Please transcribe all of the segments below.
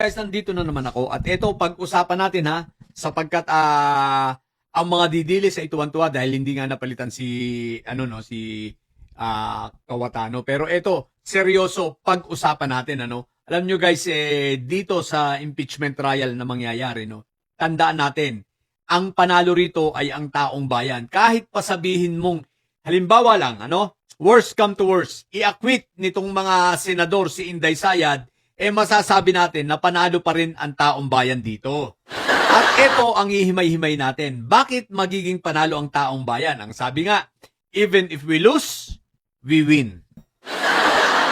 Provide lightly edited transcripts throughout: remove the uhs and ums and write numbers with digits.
Guys, nandito na naman ako at ito pag-usapan natin ha sapagkat ang mga didili sa ituwan-tuwa dahil hindi nga napalitan si Kawatano. Pero ito, seryoso pag-usapan natin Alam nyo guys, dito sa impeachment trial na mangyayari tandaan natin, ang panalo rito ay ang taong bayan. Kahit pasabihin mong halimbawa lang worst come to worst, i-acquit nitong mga senador si Inday Sayad, masasabi natin na panalo pa rin ang taong bayan dito. At ito ang ihimay-himay natin. Bakit magiging panalo ang taong bayan? Ang sabi nga, even if we lose, we win.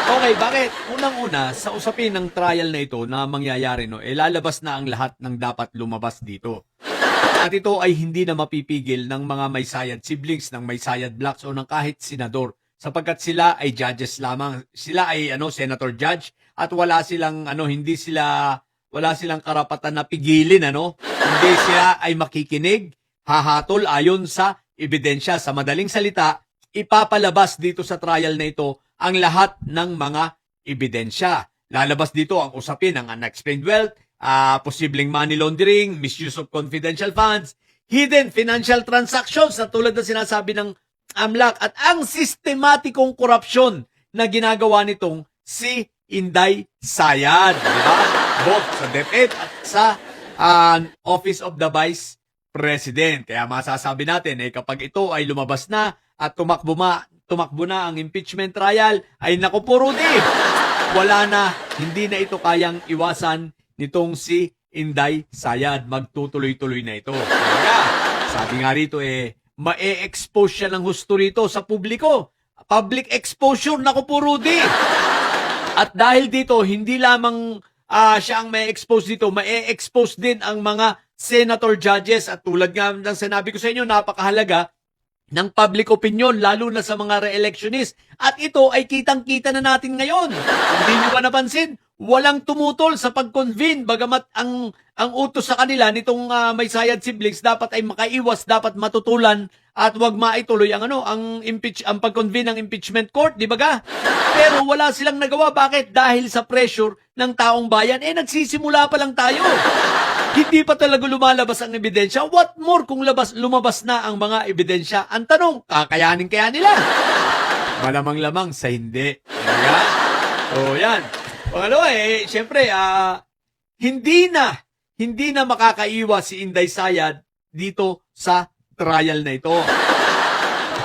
Okay, bakit? Unang-una, sa usapin ng trial na ito na mangyayari, lalabas na ang lahat ng dapat lumabas dito. At ito ay hindi na mapipigil ng mga may sayad siblings, ng may sayad blacks o ng kahit senador. Sapagkat sila ay judges lamang. Sila ay senator judge at wala silang wala silang karapatan na pigilin Hindi sila ay makikinig, hahatol ayon sa ebidensya. Sa madaling salita, ipapalabas dito sa trial na ito ang lahat ng mga ebidensya. Lalabas dito ang usapin ng unexplained wealth, posibleng money laundering, misuse of confidential funds, hidden financial transactions na tulad na sinasabi ng AMLAC at ang sistematikong korupsyon na ginagawa nitong si Inday Sayad, di ba? Both sa DepEd at sa Office of the Vice President. Kaya masasabi natin kapag ito ay lumabas na at tumakbo na ang impeachment trial, ay naku po Rudy, wala na, hindi na ito kayang iwasan nitong si Inday Sayad. Magtutuloy-tuloy na ito. Kaya, sabi nga rito ma-expose siya ng husto rito sa publiko. Public exposure, naku po Rudy. At dahil dito, hindi lamang siya ang ma-expose dito, ma-expose din ang mga senator judges. At tulad nga ng sinabi ko sa inyo, napakahalaga ng public opinion, lalo na sa mga re-electionist. At ito ay kitang-kita na natin ngayon. Hindi nyo ba napansin? Walang tumutol sa pag-convene, bagamat ang utos sa kanila nitong may sayad siblings dapat ay makaiwas, dapat matutulan at wag maituloy ang pag-convene ng impeachment court, di ba ga? Pero wala silang nagawa. Bakit? Dahil sa pressure ng taong bayan. Nagsisimula pa lang tayo. Hindi pa talaga lumalabas ang ebidensya. What more kung lumabas na ang mga ebidensya? Ang tanong, kakayanin kaya nila? Malamang-lamang sa hindi. Kaya, yan. Pangalawa siyempre, hindi na makakaiwas si Inday Sayad dito sa trial na ito.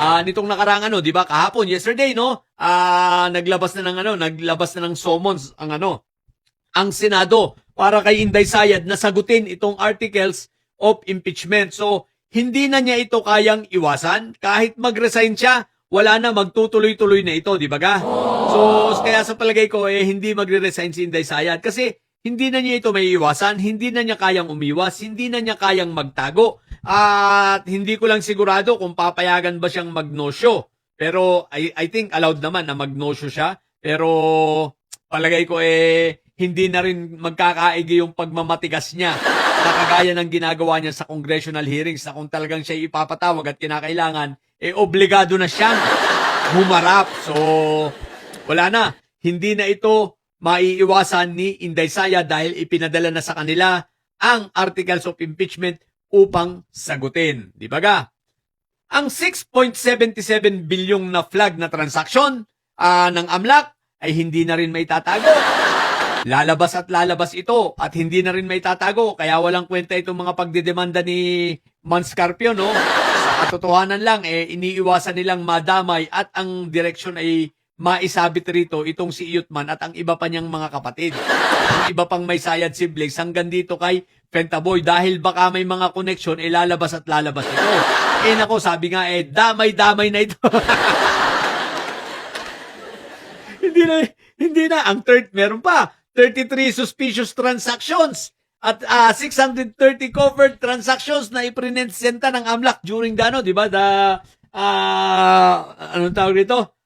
Nitong nakarang di ba, kahapon, yesterday, naglabas na ng summons ang Senado para kay Inday Sayad na sagutin itong articles of impeachment. So, hindi na niya ito kayang iwasan. Kahit mag-resign siya, wala na, magtutuloy-tuloy na ito, di ba ga? So, kaya sa palagay ko, hindi magre-resign si Inday Sayad kasi hindi na niya ito may iwasan, hindi na niya kayang umiwas, hindi na niya kayang magtago. At hindi ko lang sigurado kung papayagan ba siyang mag-no-show. Pero I think allowed naman na mag-no-show siya. Pero palagay ko hindi na rin magkakaigi yung pagmamatigas niya na kagaya ng ginagawa niya sa congressional hearings na kung talagang siya ipapatawag at kinakailangan, obligado na siyang humarap. So, wala na. Hindi na ito maiiwasan ni Inday Sayad dahil ipinadala na sa kanila ang articles of impeachment upang sagutin. Di ba ga? Ang 6.77 bilyong na flag na transaksyon ng AMLAC ay hindi na rin may tatago. Lalabas at lalabas ito at hindi na rin may tatago. Kaya walang kwenta itong mga pagdedemanda ni Manscarpio, Sa katotohanan lang, iniiwasan nilang madamay at ang direksyon ay maisabit rito itong si Iyutman at ang iba pa niyang mga kapatid. Ang iba pang may sayad siblings hanggang dito kay Pentaboy dahil baka may mga connection, lalabas at lalabas ito. Nako, sabi nga damay-damay na ito. hindi na. Ang meron pa. 33 suspicious transactions at 630 covered transactions na ipresenta ng AMLAC during di ba? Anong tawag dito?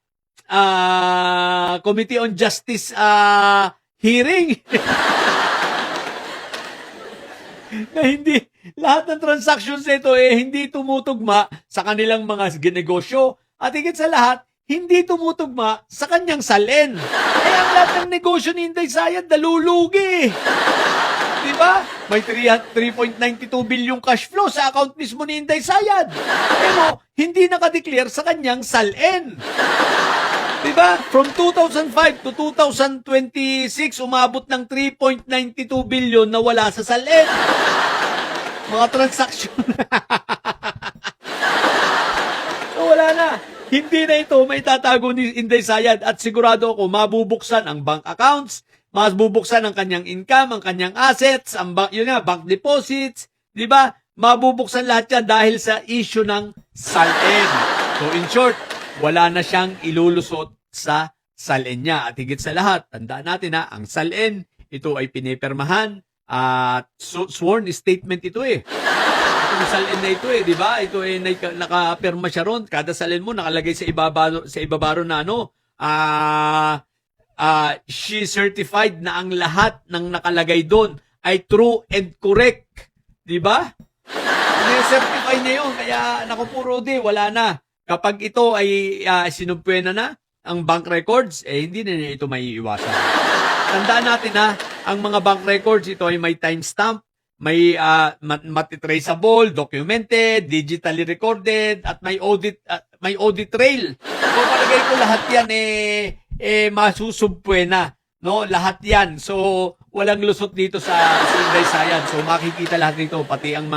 Committee on Justice hearing. Na hindi, lahat ng transactions nito hindi tumutugma sa kanilang mga negosyo at higit sa lahat, hindi tumutugma sa kanyang salin. Kaya ang lahat ng negosyo ni Inday Sayad nalulugi. ba? May 3.92 bilyong cash flow sa account mismo ni Inday Sayad. Pero hindi nakadeclare sa kanyang SALN. Diba? From 2005 to 2026, umabot ng 3.92 billion na wala sa SALN. Mga transaksyon. So, wala na. Hindi na ito may tatago ni Inday Sayad at sigurado ako mabubuksan ang bank accounts, mabubuksan ang kanyang income, ang kanyang assets, ang bank deposits, di ba? Mabubuksan lahat yan dahil sa issue ng SALN. So, in short, wala na siyang ilulusot sa SALN niya. At higit sa lahat, tandaan natin na ang SALN, ito ay pinipermahan at sworn statement ito eh. Itong SALN na ito eh, di ba? Ito ay nakapirma siya ron. Kada SALN mo nakalagay sa ibabaro na she certified na ang lahat ng nakalagay doon ay true and correct. Di ba? Certify niya yun. Kaya, naku po Rudy, wala na. Kapag ito ay sinumpwena na ang bank records, hindi na ito may iwasan. Tandaan natin na ang mga bank records, ito ay may timestamp, may matitraceable, documented, digitally recorded, at may audit trail. So palagay ko lahat yan masusumpwena, no? Lahat yan. So walang lusot dito sa Inday Sayad. So makikita lahat dito, pati ang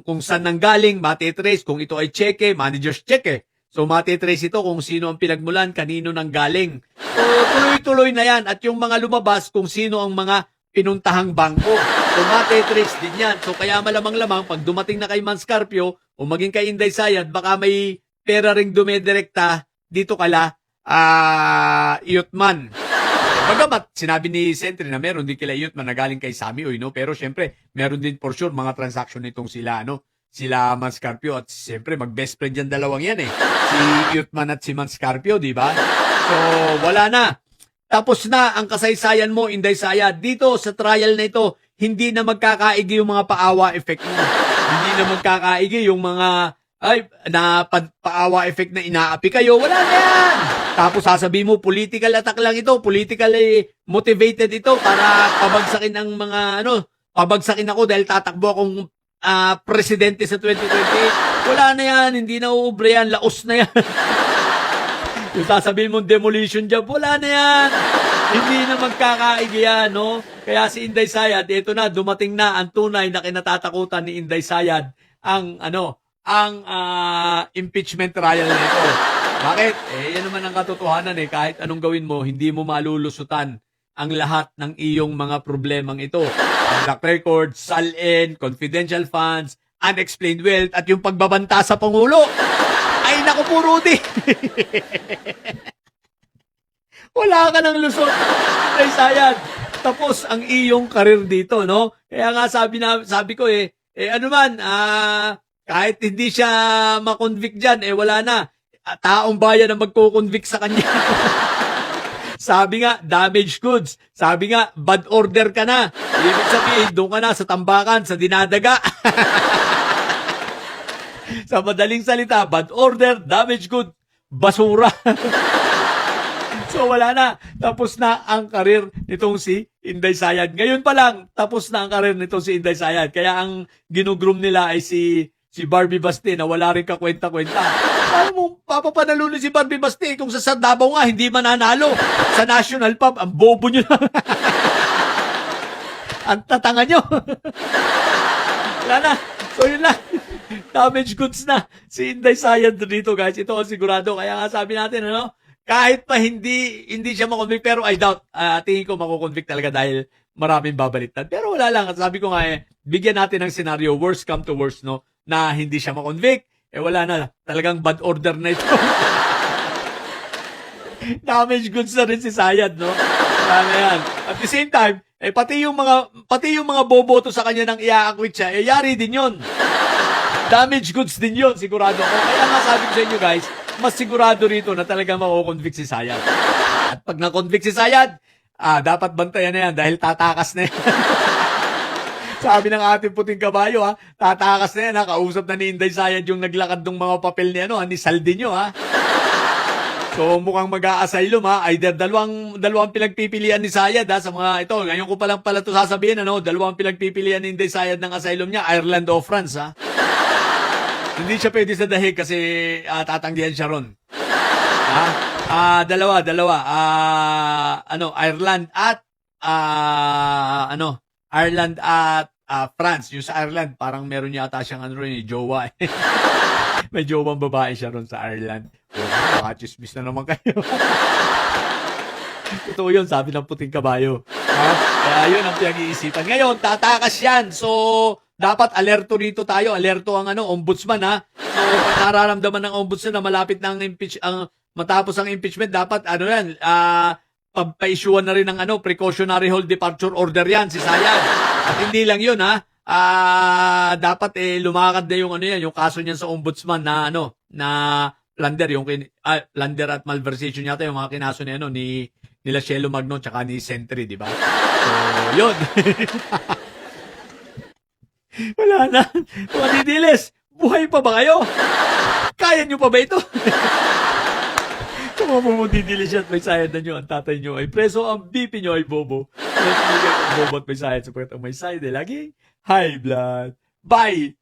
kung saan nanggaling, matitrace, kung ito ay cheque, manager's cheque. So matitrace ito kung sino ang pinagmulan, kanino nanggaling. So tuloy-tuloy na yan. At yung mga lumabas, kung sino ang mga pinuntahang bangko. So matitrace din yan. So kaya malamang-lamang, pag dumating na kay Ma'am Scarpio, o maging kay Inday Sayad, baka may pera ring dumidirekta dito kala Iyotman. Bagamat sinabi ni Sentry na meron din kila Iyotman na galing kay Sammy Uy, no? Pero syempre, meron din for sure mga transaction nitong sila, no? Sila Ma'am Scarpio at syempre mag-best friend yan dalawang yan eh. Si Iyotman at si Ma'am Scarpio, di ba? So, wala na. Tapos na ang kasaysayan mo, Inday Sayad. Dito sa trial na ito, hindi na magkakaigi yung mga paawa effect mo. Hindi na magkakaigi yung mga paawa effect na inaapi kayo. Wala na yan! Tapos sasabihin mo, political attack lang ito, politically motivated ito para pabagsakin ang mga, pabagsakin ako dahil tatakbo akong presidente sa 2028. Wala na yan, hindi na uubre yan, laos na yan. Yung sasabihin mo demolition job, wala na yan. Hindi na magkakaigi yan, no? Kaya si Inday Sayad, ito na, dumating na ang tunay na kinatatakutan ni Inday Sayad, ang impeachment trial na ito. Bakit? Yan naman ang katotohanan eh. Kahit anong gawin mo, hindi mo malulusutan ang lahat ng iyong mga problemang ito. Ang black records, SALN, confidential funds, unexplained wealth, at yung pagbabanta sa Pangulo. Ay, naku po, Rudy. Wala ka ng lusot. Inday Sayad. Tapos ang iyong karir dito, no? Kaya nga sabi ko kahit hindi siya makonvict dyan, wala na. Taong bayan na magko-convict sa kanya. Sabi nga, damaged goods. Sabi nga, bad order ka na. Ibig sabihin, doon ka na sa tambakan, sa dinadaga. Sa madaling salita, bad order, damaged goods, basura. So wala na. Tapos na ang karir nitong si Inday Sayad. Ngayon pa lang, tapos na ang karir nitong si Inday Sayad. Kaya ang ginugroom nila ay si Barbie Basti na wala rin kakwenta-kwenta. Paano mo papapanalunin si Barbie Basti kung sa Davao nga hindi mananalo? Sa National Pub, ang bobo nyo na. Ang tatanga nyo. Wala na. So yun lang. Damage goods na si Inday Sayad dito, guys. Ito ang sigurado. Kaya nga sabi natin, kahit pa hindi siya makonvict, pero I doubt, tingin ko makukonvict talaga dahil maraming babaliktad. Pero wala lang. Sabi ko nga bigyan natin ng scenario, worst come to worst, no? Na hindi siya makonvict, wala na. Talagang bad order na ito. Damage goods na rin si Sayad, no? Wala na yan. At the same time, pati yung mga boboto sa kanya nang i-acquit siya, yari din yun. Damage goods din yun, sigurado ko. Kaya nga sabi ko sa inyo, guys, mas sigurado rito na talagang makukonvict si Sayad. At pag na-convict si Sayad, dapat bantayan na yan dahil tatakas na yan. Sabi ng ating puting kabayo, tatakas na yan, kausap na ni Inday Sayad yung naglakad ng mga papel ni Saldinyo, So mukhang mag-a-asylum ha. Either dalawang pinagpipilian ni Sayad ha sa mga ito. Ngayon ko pa lang pala ito sasabihin ano, dalawang pinagpipilian ni Inday Sayad ng asylum niya, Ireland o France ha. Hindi siya pwede sa dahig kasi tatanggihan siya ron. Ha? Dalawa. Ireland at Ireland at France. Yung sa Ireland, parang meron yata siyang jowa. May jowang babae siya ron sa Ireland. Chismis na naman kayo. Totoo yun, sabi ng puting kabayo. Kaya yun ang pinag-iisipan. Ngayon, tatakas yan. So, dapat alerto rito tayo. Alerto ang ombudsman ha. So, pag nararamdaman ng ombudsman na malapit na matapos ang impeachment, dapat pagpa-issuean na rin ng precautionary hold departure order yan si Sayad. At hindi lang yun ha. Dapat lumakad na yung kaso niyan sa ombudsman na na plunder plunder at malversation yata yung mga kinaso ni nila Cielo Magno tsaka ni Sentry, di ba? So, yun. Wala na. Mga didiles, buhay pa ba kayo? Kaya nyo pa ba ito? Kung mamumudidili siya at may sayad na nyo, ang tatay nyo ay preso, ang BP nyo ay bobo. Bobo at may sayad sapagkat ang may sayad ay lagi high blood. Bye!